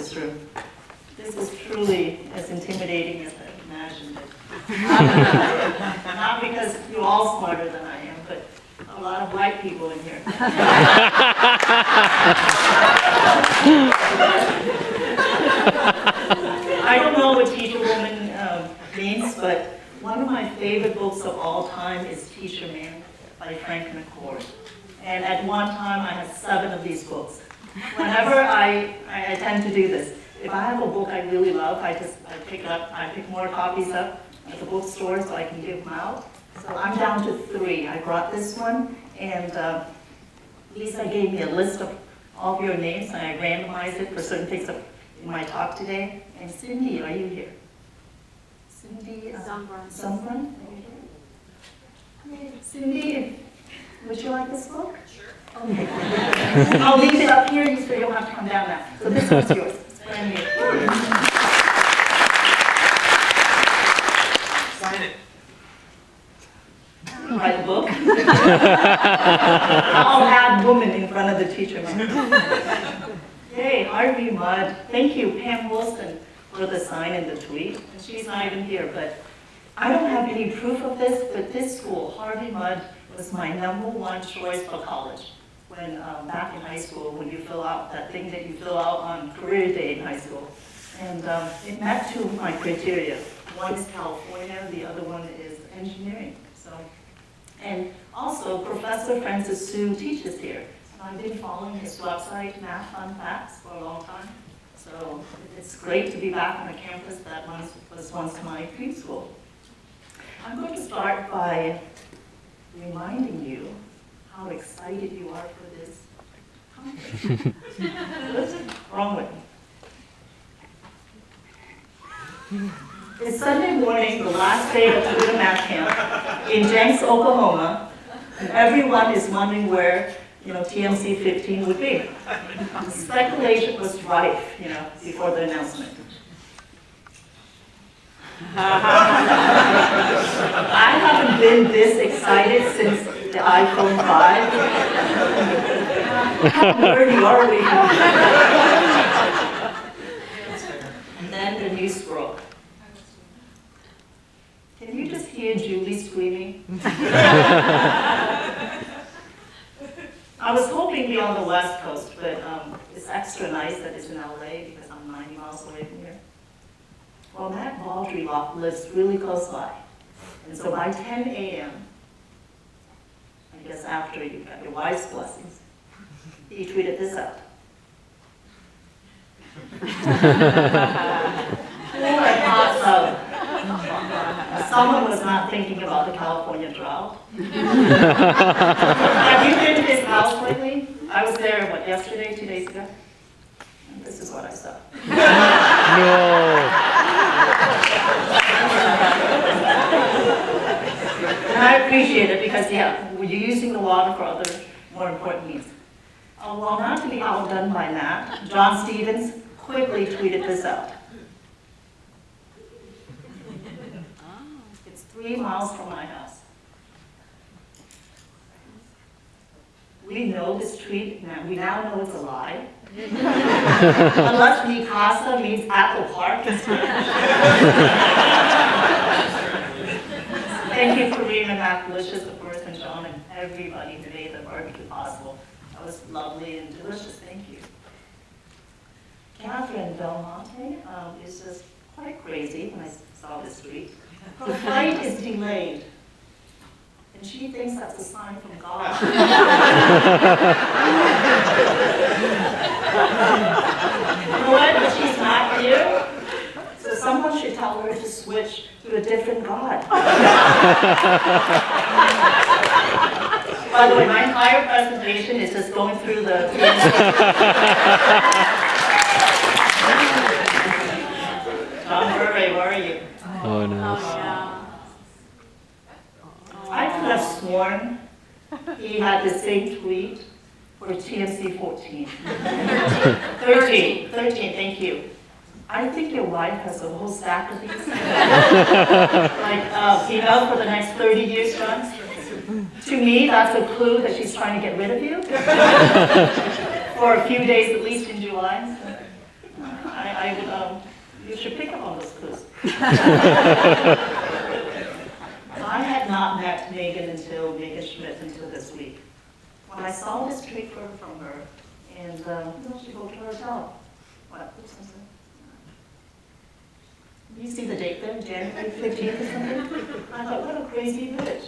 this room. This is truly as intimidating as I imagined it. Not because you're all smarter than I am, but a lot of white people in here. I don't know what Teacher Woman means, but one of my favorite books of all time is Teacher Man by Frank McCord. And at one time, I had 7 of these books. Whenever I tend to do this, if I have a book I really love, I pick more copies up at the bookstore so I can give them out. So I'm down to 3. I brought this one, and Lisa gave me a list of all of your names, and I randomized it for certain things in my talk today. And Cindy, are you here? Cindy Sunbrun? Cindy, would you like this book? Sure. Okay. I'll leave it up here so you don't have to come down now. So this one's yours. It's brand new. Sign it. Write the book. I'll add woman in front of the teacher. Yay, Harvey Mudd. Thank you, Pam Wilson, for the sign and the tweet. And she's not even here, but I don't have any proof of this, but this school, Harvey Mudd, was my #1 choice for college. When back in high school, when you fill out that thing that you fill out on career day in high school. And it met 2 of my criteria. One is California, the other one is engineering. So, and also, Professor Francis Su teaches here. I've been following his website, Math Fun Facts, for a long time. So it's great to be back on a campus that was once my preschool. I'm going to start by reminding you how excited you are for this conference. What's wrong with me? It's Sunday morning, the last day of the Winter Math Camp in Jenks, Oklahoma, and everyone is wondering where TMC 15 would be. Speculation was rife, before the announcement. I haven't been this excited since the iPhone 5. How nerdy are we? And then the new scroll. Can you just hear Julie screaming? I was hoping to be on the West Coast, but it's extra nice that it's in LA because I'm 90 miles away from here. Well, Matt Baldry lives really close by. And so by 10 a.m., I guess after you got your wife's blessings, he tweeted this out. Someone was not thinking about the California drought. Have you been to his house lately? I was there, yesterday, 2 days ago? And this is what I saw. No. And I appreciate it because, you're using the water for other more important needs. Well, not to be outdone by Matt, John Stevens quickly tweeted this out. It's 3 miles from my house. We know this tweet, we now know it's a lie. Unless Mi Casa means Apple Park in Spanish. Thank you, Kareem and Matt Delicious, of course, and John and everybody who made the barbecue possible. That was lovely and delicious, thank you. Catherine Belmonte is just quite crazy when I saw this tweet. Her flight is delayed. And she thinks that's a sign from God. You know what? But she's not here. So someone should tell her to switch to a different God. By the way, my entire presentation is just going through the... John Murray, where are you? Oh, no. I could have sworn he had the same tweet for TMC 14. 13, thank you. I think your wife has a whole stack of these. Enough for the next 30 years, John? To me, that's a clue that she's trying to get rid of you. For a few days, at least in July. I I would, you should pick up on those clues. So I had not met Megan Schmidt until this week. When I saw this tweet from her, and she wrote to her hotel. What? Oops, I'm sorry. You see the date there, January 15th or something? I thought, what a crazy bitch.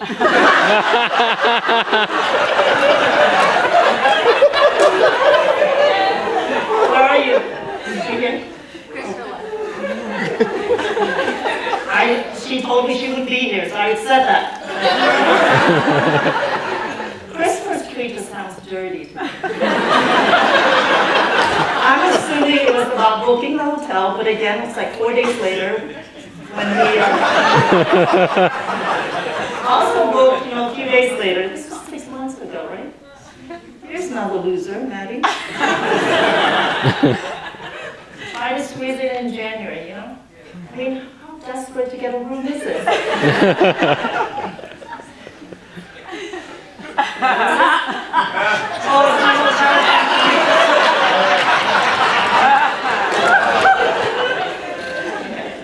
Where are you? Here? She told me she would be here, so I said that. Christmas tree just sounds dirty to me. I'm assuming it was about booking the hotel, but again, it's like 4 days later when we also booked, a few days later. This was 6 months ago, right? Here's another loser, Maddie. Try to squeeze it in January, I mean, how desperate to get a room is it? Oh, it's my hotel.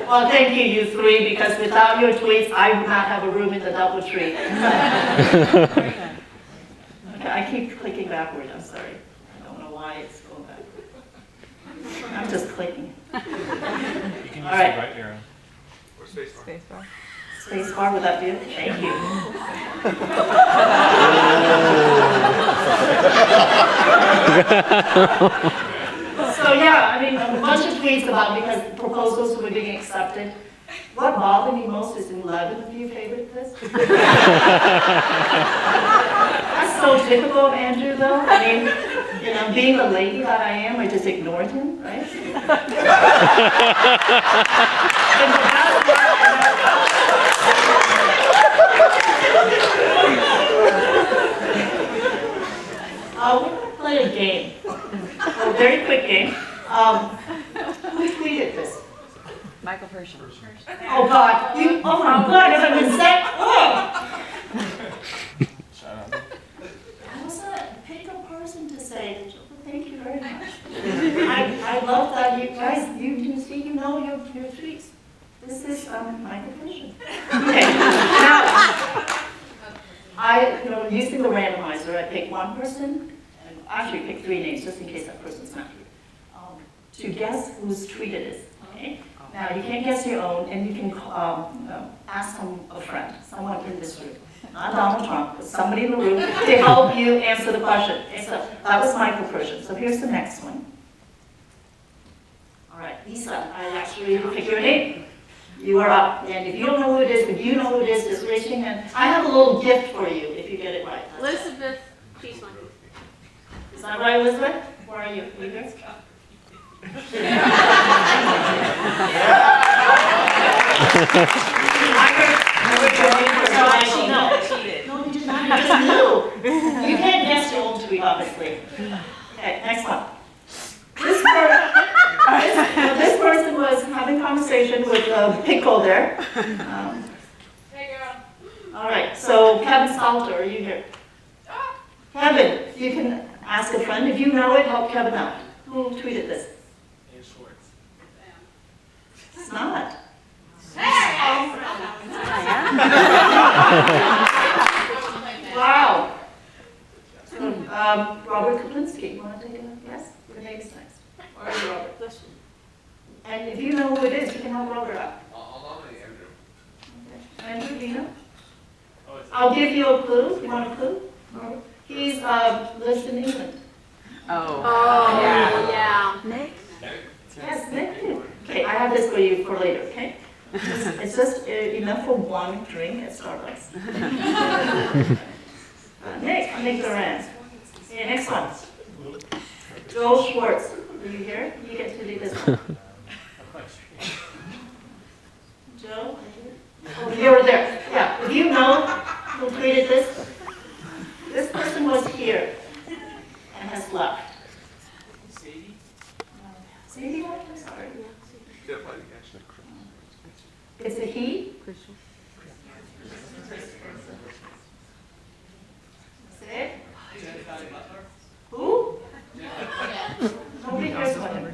Well, thank you, you three, because without your tweets, I would not have a room in the DoubleTree. Okay, I keep clicking backward, I'm sorry. I don't know why it's going backward. I'm just clicking. You can use All right. the right arrow. Or spacebar. Space bar, would that do it? Thank you. So yeah, I mean, a bunch of tweets about because proposals were being accepted. What bothered me most is 11 of you favored this. That's so typical of Andrew, though. I mean, being the lady that I am, I just ignored him, right? And the best part, we're going to play a game. A very quick game. Who tweeted this? Michael Pershing. Oh God! Oh my God! If I've been set up. I was a pick a person to say. Thank you very much. I love that you guys. You can see. You know your tweets. This is Michael Pershing. Okay. Now, using the randomizer, I pick one person. Actually pick 3 names just in case that person's not here, to guess whose tweet it is, okay? Now, you can't guess your own, and you can ask a friend, someone in this room, not Donald Trump, but somebody in the room, to help you answer the question. Okay, so that was Michael Pershing. So here's the next one. All right, Lisa, I asked you to pick your name. You are up, and if you don't know who it is, but you know who it is, just raise your hand. I have a little gift for you if you get it right. Elizabeth Peaceman. Is that right, Elizabeth? Where are you? You here? I heard your name for so I should know. No, you did not. You just knew. You can't guess your own tweet, obviously. Okay, next one. This person was having conversation with Pickle there. Hey, girl. All right, so Kevin Salter, are you here? Kevin, you can ask a friend. If you know it, help Kevin out. Who tweeted this? It's not. Wow. Robert Kaplinsky, you want to take a guess? Your name is next. Where are you, Robert? And if you know who it is, you can help Robert out. I'll nominate Andrew. Okay. Andrew, do you know? I'll give you a clue. You want a clue? Robert? He's lives in England. Oh. Oh, yeah. Nick? Yes, Nick. Okay, I have this for you for later, okay? It's just enough for one drink at Starbucks. Nick Duran. Okay, next one. Joel Schwartz. Are you here? You get to do this one. Joe? Oh, you're there. Yeah, if you know who tweeted this person was here and has left. Sadie, what? I'm sorry. It's a he. Say it. Who? Nobody cares about him.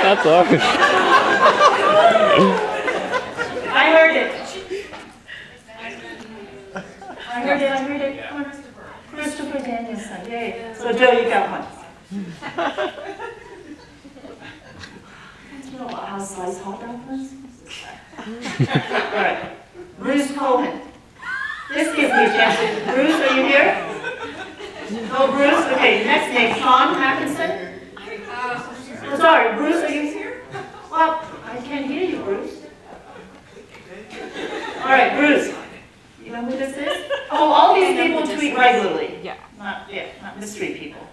That's ours. I heard it. I heard it. Come on. Christopher Danielson, yay. So Joe, you got one. You know about how to slice hot dumplings? All right. Bruce Cohen. This gives me a chance. Bruce, are you here? No, Bruce? Okay, next name, Sean Hackinson. Sorry, Bruce, are you here? Well, I can't hear you, Bruce. All right, Bruce. You know who this is? Oh, all these people tweet regularly. Yeah. Not mystery people.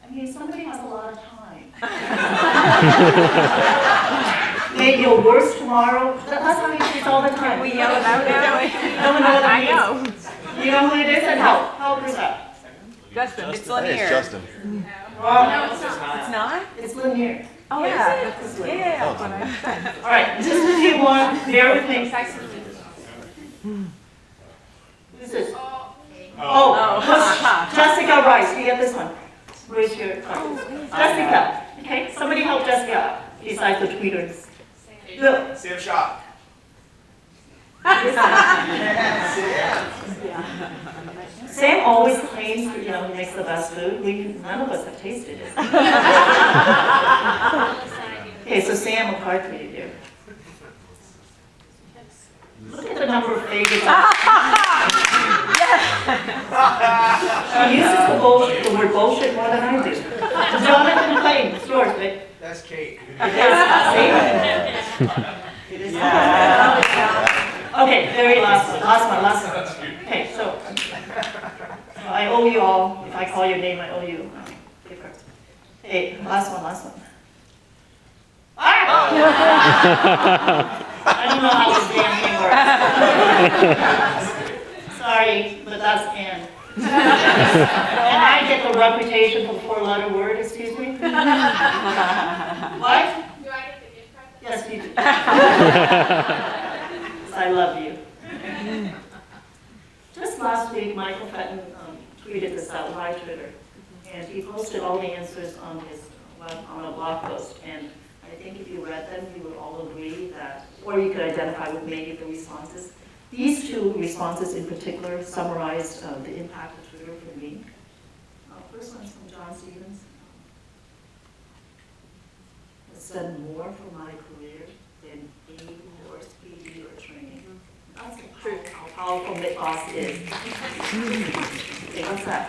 I mean, somebody has a lot of time. Maybe you'll worse tomorrow. That's how he tweets all the time. We yell it out now. No one knows what I it means. know. You know who it is? And help us out. Justin, it's Hey, Lanier. it's Justin. Wrong. It's not? It's Lanier. Oh, yeah. Yeah, that's what I said. All right, just a few more. Bear with me. Who's this? Oh, Jessica Rice. You get this one. Raise your Jessica. Okay, somebody help Jessica out besides the tweeters. Look. Sam Shaw. Sam always claims, he makes the best food. None of us have tasted it. Okay, so Sam, a card for you, dear. Look at the number of favorites. He uses the word bullshit more than I do. Jonathan Clayton, it's yours, babe. That's Kate. It is. Okay, very last one. Okay, so I owe you all. If I call your name, I owe you. Hey, last one. Ah! I don't know how this damn thing works. Sorry, but that's Ann. And I get the reputation for the four-letter word, excuse me? What? Do I get the gift card? Yes, you do. I love you. Just last week, Michael Fenton tweeted this out via Twitter, and he posted all the answers on his on a blog post. And I think if you read them, you would all agree that, or you could identify with maybe the responses. These two responses in particular summarized the impact of Twitter for me. First one's from John Stevens. It's done more for my career than any course, PD, or training. That's how powerful Mythos is. Okay, what's that?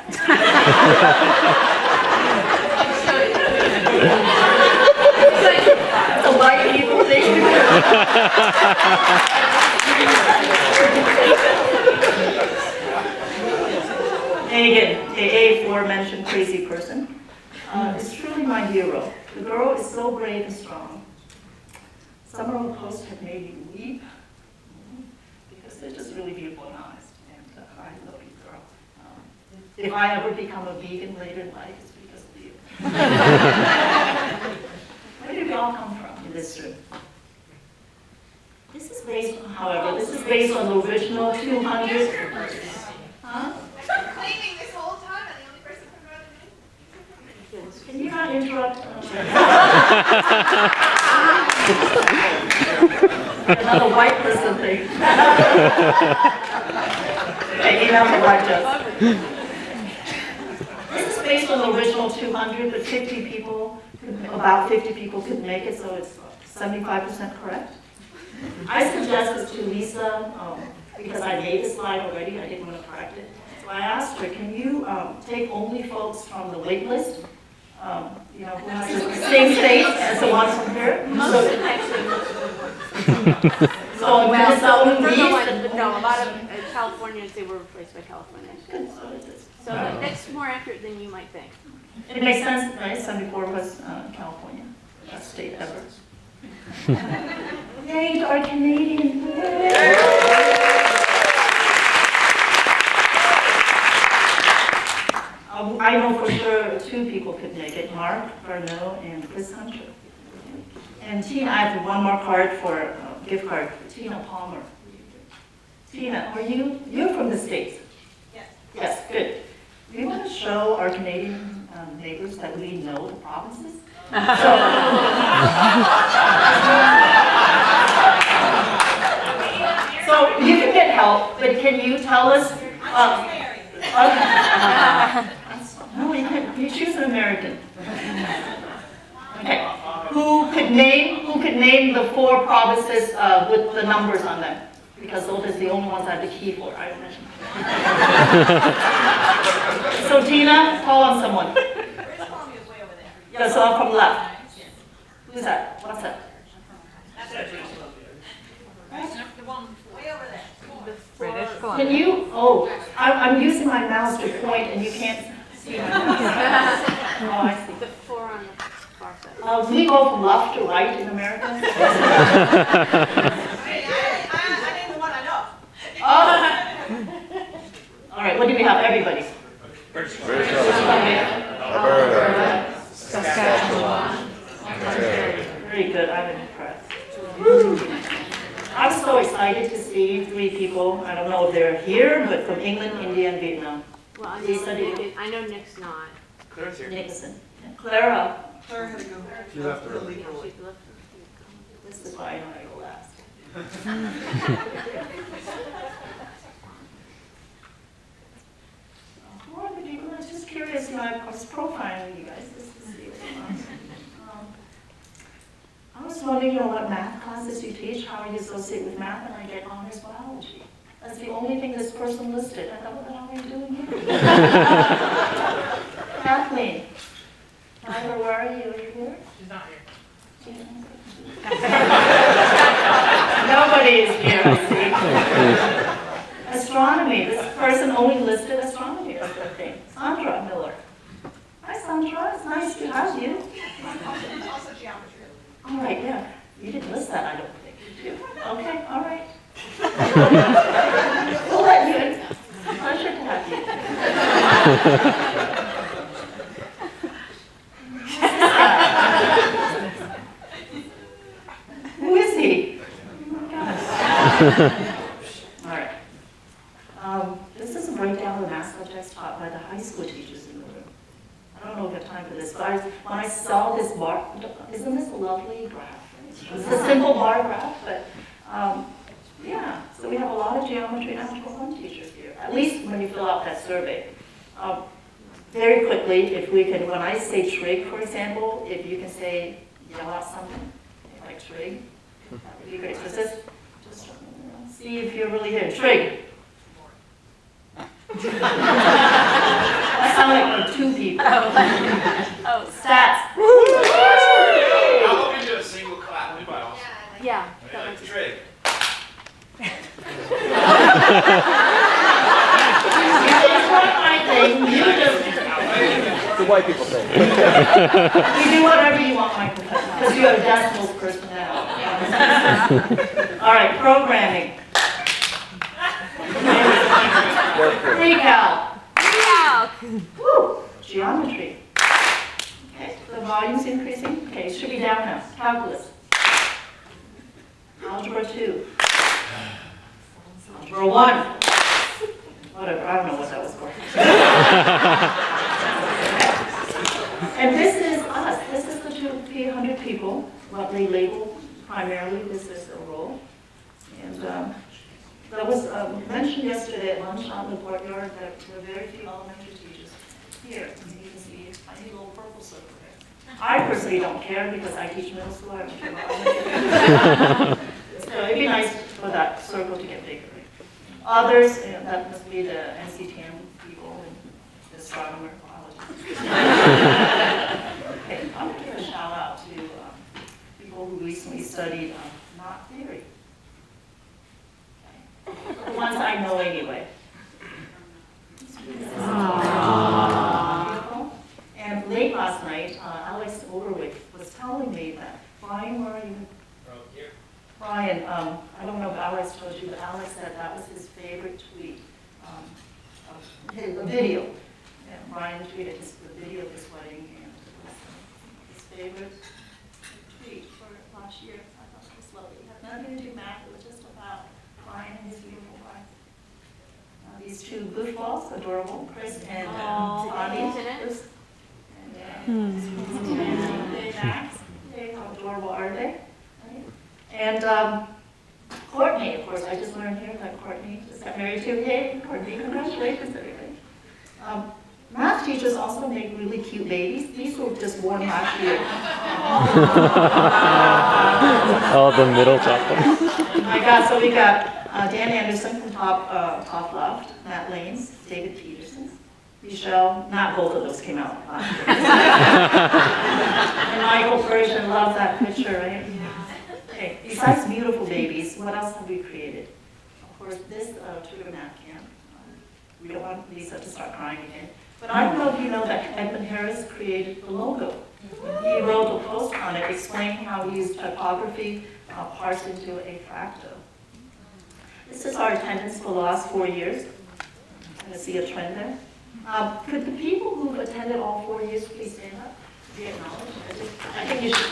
It's a white people thing. Megan, the aforementioned crazy person, is truly my hero. The girl is so brave and strong. Some of her posts have made me weep because they're just really beautiful and honest. And I love you, girl. If I ever become a vegan later in life, it's because of you. Where did we all come from in this room? This is based on, however, this is based on the original 200. Huh? I've been claiming this whole time, and the only person who brought it in. Can you not interrupt? Another white person thing. Okay, enough of white jokes. This is based on the original 200, but 50 people, about 50 people couldn't make it, so it's 75% correct. I suggested to Lisa, because I made the slide already, I didn't want to correct it. So I asked her, can you take only folks from the wait list? Who has the same state as the one from here? So Minnesota leaves. No, a lot of Californians, they were replaced by Californians. So that's more accurate than you might think. It makes sense, right? 74 was California, best state ever. Yay, our Canadian. I know for sure 2 people could make it, Mark Garneau and Chris Hunter. And Tina, I have one more card for gift card for Tina Palmer. Tina, you're from the States? Yes. Yes, good. we want to show our Canadian neighbors that we know the provinces. So you can get help, but can you tell us? No, you can't. You choose an American. Okay. Who could name the 4 provinces with the numbers on them? Because those are the only ones I have the key for. I imagine. So Tina, call on someone. Yeah, so I'm from left. Who's that? What's that? British Can Columbia. you? Oh, I'm using my mouse to point, and you can't see my mouse. Oh, I see. The 4 on the far side. We go from left to right in America. I named the one I know. Oh. All right, what do we have? Everybody. Very good. I'm impressed. I'm so excited to see 3 people. I don't know if they're here, but from England, India, and Vietnam. Well, I Lisa, do you? know Nick's not. Claire's here. Nicholson. Clara. Claire had to go. She left early. She's left. This is why I know I go last. Who are the people? I was just curious, I was profiling you guys just to see what's going on. I was wondering, what math classes you teach, how are you associated with math, and I get honors biology. That's the only thing this person listed. I thought, what the hell are you doing here? Kathleen. Tyler, where are you? Are you here? She's not here. Nobody is here, I see. Astronomy, this person only listed astronomy as the thing. Sandra Miller. Hi Sandra, it's nice to have you. Also geometry. All right, yeah, you didn't list that, I don't think, did you? Okay, all right. We'll let you in. Pleasure to have you. Who is he? Oh my gosh. All right. This is a breakdown of the math subjects taught by the high school teachers in the room. I don't know if we have time for this, but when I saw this bar, isn't this a lovely graph? It's a simple bar graph, but yeah. So we have a lot of geometry and algebra 1 teachers here, at least when you fill out that survey. Very quickly, if we can, when I say trig, for example, if you can say, yell out something, like trig, that would be great. So just see if you're really here. Trig. That sounded like 2 people. Oh, Stats. How about we do a single clap? Anybody else? yeah. Yeah, trig. It's not my thing. You just The white people say. you do whatever you want, Michael, because you have a decimals personality. All right, programming. Pre-cal. Woo, geometry. Okay, the volume's increasing. Okay, it should be down now. Calculus. Algebra 2. Algebra 1. Whatever, I don't know what that was for. And this is us. This is the 200 people, what they label primarily this is a role. And that was mentioned yesterday at lunch out in the courtyard that there are very few elementary teachers here. And you can see a tiny little purple circle there. I personally don't care because I teach middle school. I don't care about elementary. So it'd be nice for that circle to get bigger. Others, that must be the NCTM people and the astronomer, biologists. Okay, I'm going to give a shout out to people who recently studied knot theory. The ones I know anyway. Beautiful. And late last night, Alex Overwick was telling me that, Brian, where are you? Brian, I don't know if Alex told you, but Alex said that was his favorite tweet, a video. And Brian tweeted the video of his wedding, and it was his favorite tweet for last year. I thought it was lovely. It had nothing to do with math, it was just about Brian and his beautiful wife. these two goofballs, adorable, Chris and Aw. Bonnie. Internet. And Max. Hey, how adorable are they? Right? And Courtney, of course, I just learned here that Courtney just got married too. Yay, Courtney, congratulations, everybody. Math teachers also make really cute babies. These were just born last year. Oh, the middle chocolate. Oh my God, so we got Dan Anderson from top left, Matt Lanes, David Peterson, Michelle, not both of those came out last year. And Michael Persian, love that picture, right? Okay, besides beautiful babies, what else have we created? Of course, this tutor math camp. We don't want Lisa to start crying again. But I don't know if you know that Edmund Harris created the logo. He wrote a post on it explaining how he used typography parsed into a fractal. This is our attendance for the last 4 years. Kind of see a trend there. Could the people who've attended all 4 years please stand up? Be acknowledged. I think you should.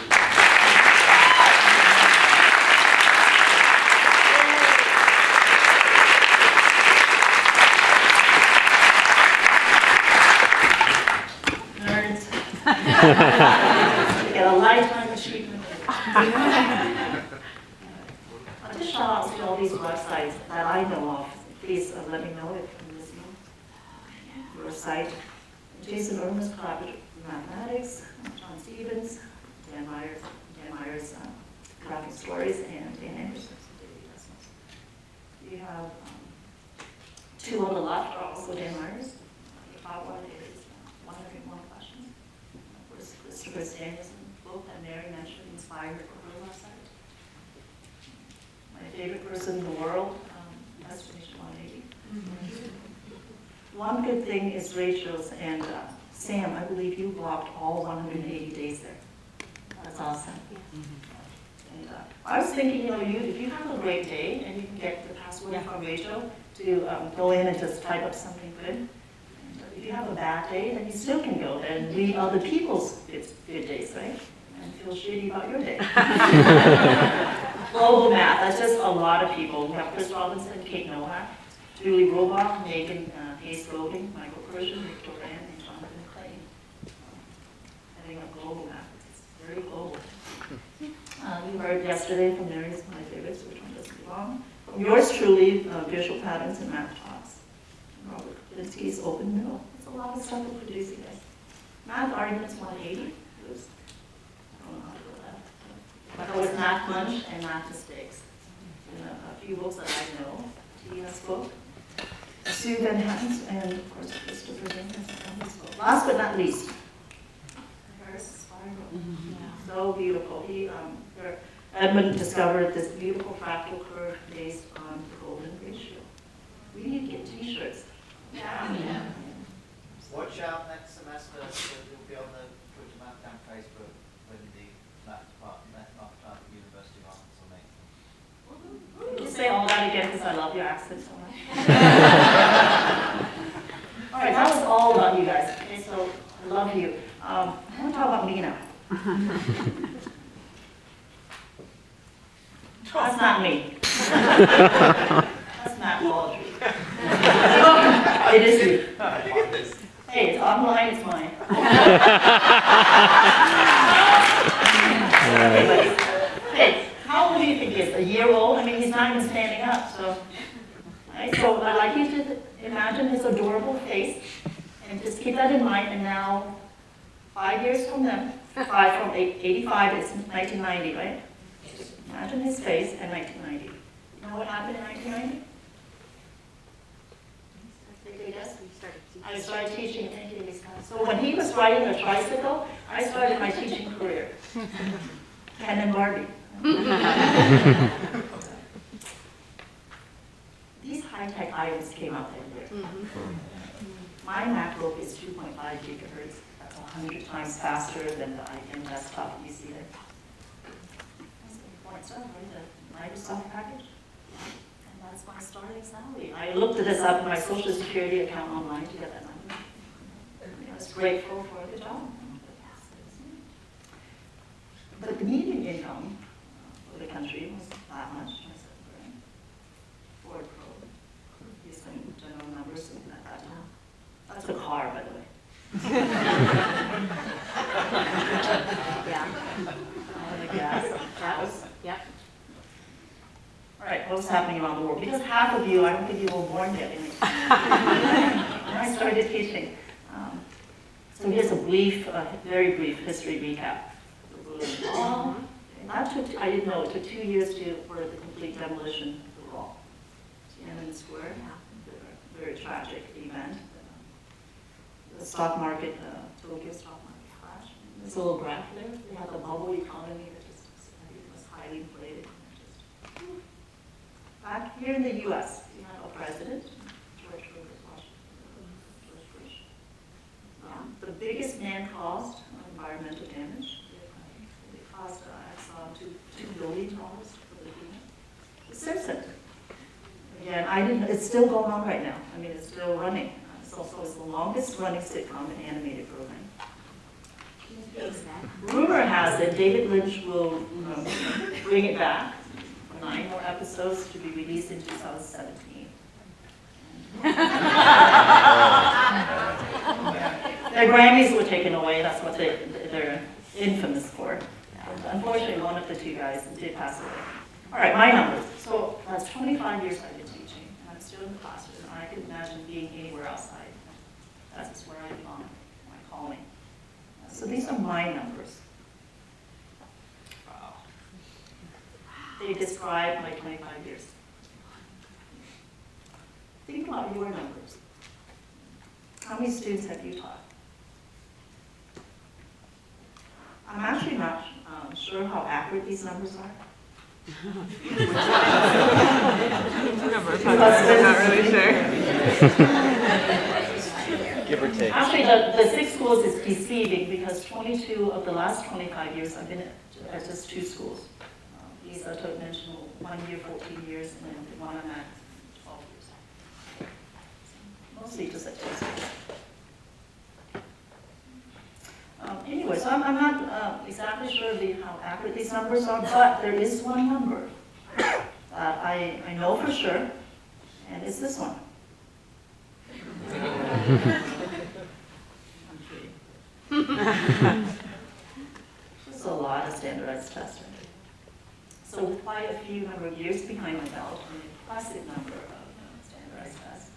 Nerds. You get a lifetime achievement. I'll just shout out to all these websites that I know of. Please let me know if I'm listening. Your site, Jason Irma's Collaborative Mathematics, John Stevens, Dan Myers, Graphic Stories, and Dan Anderson. You have two on the left are also Dan Myers. The top one is 101 Questions. Christopher Danielson book that Mary mentioned inspired her website. My favorite person in the world, Destination 180. One good thing is Rachel's and Sam, I believe you blocked all 180 days there. That's awesome. And I was thinking, if you have a great day and you can get the password from Rachel to go in and just type up something good. And if you have a bad day, then you still can go there and read other people's good days, right? And feel shitty about your day. Global math, that's just a lot of people. We have Chris Robinson, Kate Nowak, Julie Robach, Megan Hayes Golding, Michael Persian, Victor Rand, and Jonathan Clay. Heading up global math, it's very global. You heard yesterday from Mary's my favorites, which one doesn't belong. From yours truly, visual patterns and math talks. Robert Klinsky's open middle. It's a lot of stuff we're producing, guys. Math arguments 180. Oops. I don't know how to do that. But there was math lunch and math mistakes. And a few books that I know. Tina's book, Sue Van Hatten's, and of course Christopher Jenkins' book. Last but not least, Harris Spiral. So beautiful. Edmund discovered this beautiful fractal curve based on the golden ratio. We need to get t-shirts. Yeah. Watch out next semester, you'll be on the Twitter Math Camp Facebook when the math department University of Arkansas makes them. Just say all that again because I love your accent so much. All right, that was all about you guys. Okay, so I love you. I want to talk about me now. That's not me. That's Matt Baldry. It is me. Hey, it's online, it's mine. Anyways, hey, how old do you think he is? A year old? I mean, he's not even standing up, so. Right? So I'd like you to imagine his adorable face, and just keep that in mind, and now, 5 years from then, 5 from 85 is 1990, right? Imagine his face in 1990. You know what happened in 1990? Take a guess. I started teaching, thank you, Lisa. So when he was riding a tricycle, I started my teaching career. Ken and Barbie. These high-tech items came out that year. My MacBook is 2.5 gigahertz. That's 100 times faster than the IBM desktop you see there. Stuff, right? The Microsoft package. And that's my starting salary. I looked this up in my Social Security account online to get that number. I was grateful for the job. But the median income for the country was that much. I said, right? Ford Pro, using general Yeah, I guess. that was, yep. All right, what's happening around the world? Because half of you, I don't think you were born yet when I started teaching. So here's a brief, very brief history recap. That took, I didn't know, it took 2 years for the complete demolition of the wall. Tiananmen Square, very tragic event. The stock market, Tokyo stock market crashed. There's a little graph there. They had the bubble economy that just was highly inflated. Back here in the U.S., we had a president, George Bush. The biggest man caused environmental damage. It cost, I saw, $2 billion for the cleanup. The Simpsons. Again, it's still going on right now. I mean, it's still running. It's also the longest running sitcom and animated program. Rumor has it David Lynch will bring it back. 9 more episodes to be released in 2017. Their Grammys were taken away. That's what they're infamous for. Unfortunately, one of the 2 guys did pass away. All right, my numbers. So that's 25 years I've been teaching, and I'm still in the classroom. I could imagine being anywhere outside. That's where I belong, my calling. So these are my numbers. Wow. They describe my 25 years. Think about your numbers. How many students have you taught? I'm actually not sure how accurate these numbers are. I'm not really sure. Give or take. Actually, the 6 schools is deceiving because 22 of the last 25 years I've been at just 2 schools. These are to mention 1 year, 14 years, and then the one I'm at 12 years. Mostly just at 2 schools. Anyway, so I'm not exactly sure how accurate these numbers are, but there is one number that I know for sure, and it's this one. There's a lot of standardized testing. So with quite a few number of years behind my belt, an impressive number of standardized tests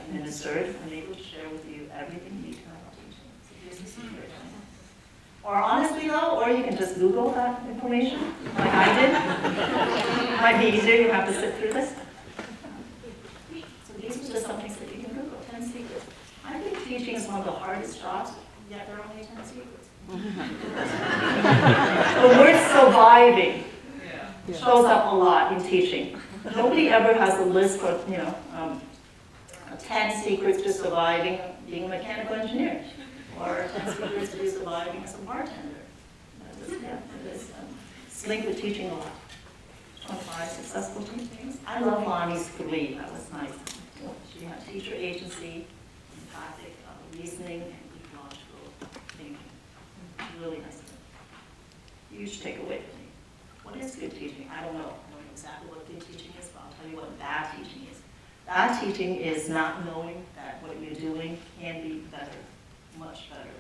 administered, I'm able to share with you everything you need to know about teaching. So here's the secret. Or honestly though, or you can just Google that information, like I did. It might be easier, you have to sit through this. So these are just some things that you can Google, 10 secrets. I think teaching is one of the hardest jobs, yet there are only 10 secrets. The word surviving shows up a lot in teaching. Nobody ever has a list for, 10 secrets to surviving being a mechanical engineer, or 10 secrets to surviving as a bartender. It's linked with teaching a lot. 25 successful teachings. I love Lonnie's 3, that was nice. She had teacher agency, empathic reasoning, and ecological thinking. Really nice. Huge takeaway for me. What is good teaching? I don't know. I don't know exactly what good teaching is, but I'll tell you what bad teaching is. Bad teaching is not knowing that what you're doing can be better, much better.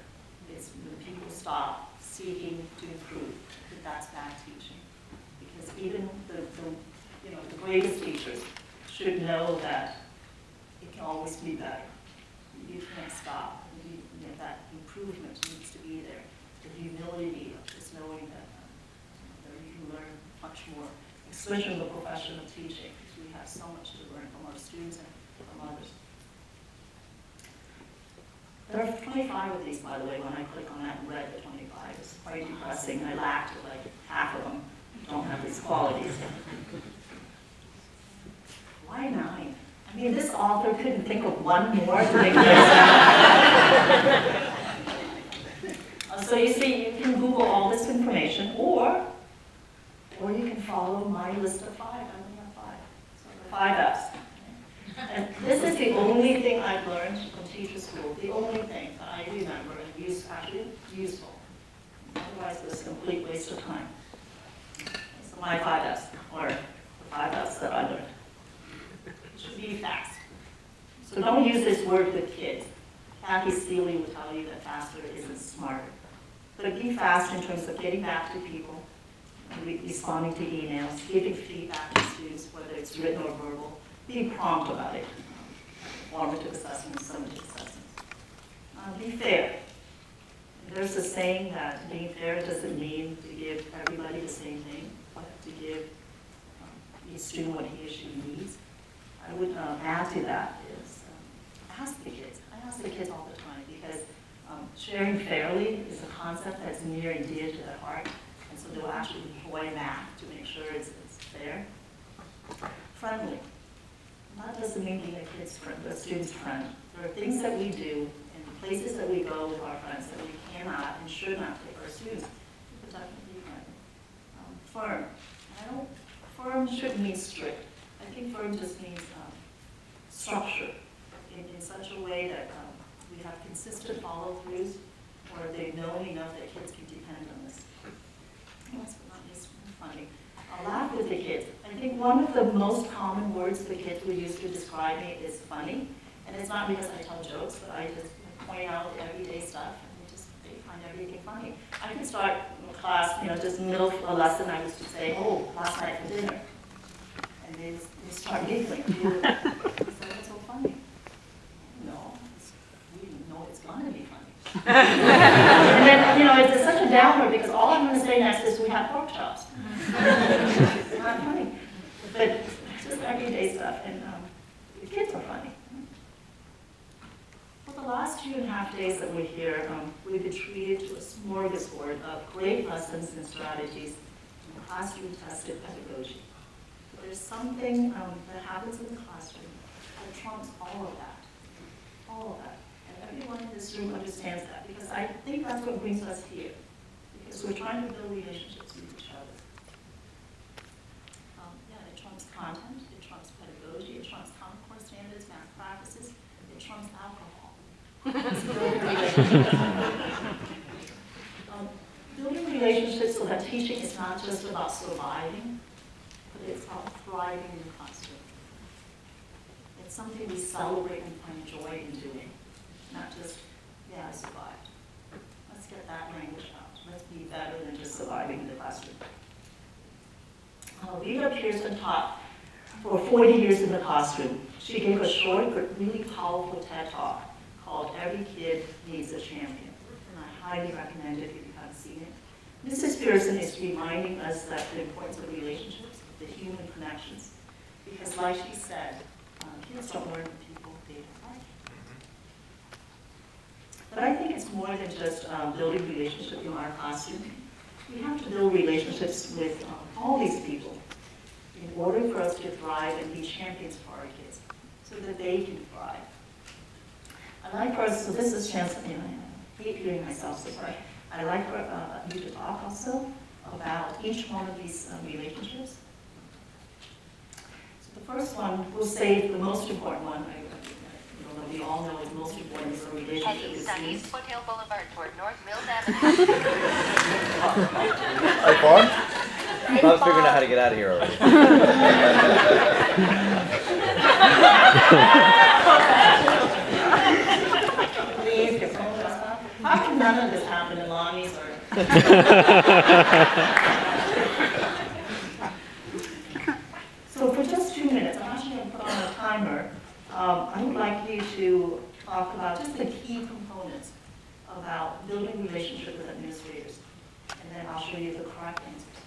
It's when people stop seeking to improve. That's bad teaching. Because even the greatest teachers should know that it can always be better. You can't stop. That improvement needs to be there. The humility of just knowing that you can learn much more, especially in the profession of teaching, because we have so much to learn from our students and from others. There are 25 of these, by the way. When I click on that and read the 25, it's quite depressing. I lacked like half of them. Don't have these qualities. Why 9? I mean, this author couldn't think of one more to make this. So you see, you can Google all this information, or you can follow my list of 5. I only have 5. So the 5 F's. And this is the only thing I've learned from teacher school, the only thing that I remember and actually useful. Otherwise, it was a complete waste of time. So my 5 F's, or the 5 F's that I learned. It should be fast. So don't use this word with kids. Kathy Steele will tell you that faster isn't smarter. But be fast in terms of getting back to people, responding to emails, giving feedback to students, whether it's written or verbal. Be prompt about it. Formative assessments, summative assessments. Be fair. There's a saying that being fair doesn't mean to give everybody the same thing, but to give each student what he or she needs. I would add to that is ask the kids. I ask the kids all the time because sharing fairly is a concept that's near and dear to their heart, and so they'll actually employ math to make sure it's fair. Friendly. That doesn't mean being a kid's friend, a student's friend. There are things that we do and places that we go with our friends that we cannot and should not take our students. Firm. Firm shouldn't mean strict. I think firm just means structure in such a way that we have consistent follow-throughs, or they know enough that kids can depend on this. Last but not least, funny. I'll laugh with the kids. I think one of the most common words the kids would use to describe me is funny. And it's not because I tell jokes, but I just point out everyday stuff, and they find everything funny. I could start a class, just middle of a lesson, I used to say, oh, last night for dinner. And they start giggling. They say, what's so funny? No, we know it's gonna be funny. And then, it's such a downer because all I'm gonna say next is we have pork chops. It's not funny. But it's just everyday stuff, and the kids are funny. For the last 2.5 days that we're here, we've been treated to a smorgasbord of great lessons and strategies in classroom-tested pedagogy. There's something that happens in the classroom that trumps all of that. All of that. And everyone in this room understands that, because I think that's what brings us here. Because we're trying to build relationships with each other. It trumps content, it trumps pedagogy, it trumps Common Core standards, math practices, it trumps alcohol. Building relationships so that teaching is not just about surviving, but it's about thriving in the classroom. It's something we celebrate and find joy in doing, not just, yeah, I survived. Let's get that language out. Let's be better than just surviving in the classroom. Rita Pearson taught for 40 years in the classroom. She gave a short but really powerful TED Talk called Every Kid Needs a Champion. And I highly recommend it if you haven't seen it. Mrs. Pearson is reminding us that the importance of relationships, the human connections. Because like she said, kids don't learn from people they don't like. But I think it's more than just building relationships in our classroom. We have to build relationships with all these people in order for us to thrive and be champions for our kids so that they can thrive. I'd like for us, so this is a chance, I hate hearing myself, so sorry. I'd like for you to talk also about each one of these relationships. So the first one, we'll say the most important one, we all know the most important is the relationship with Sunny students. Foothill Boulevard toward North Mills Avenue. Hey, Fawn? I was figuring out how to get out of here already. Please, your phone goes off. How can none of this happen in Lonnie's or? So for just 2 minutes, I'm actually going to put on a timer. I would like you to talk about just the key components about building relationships with administrators, and then I'll show you the correct answers.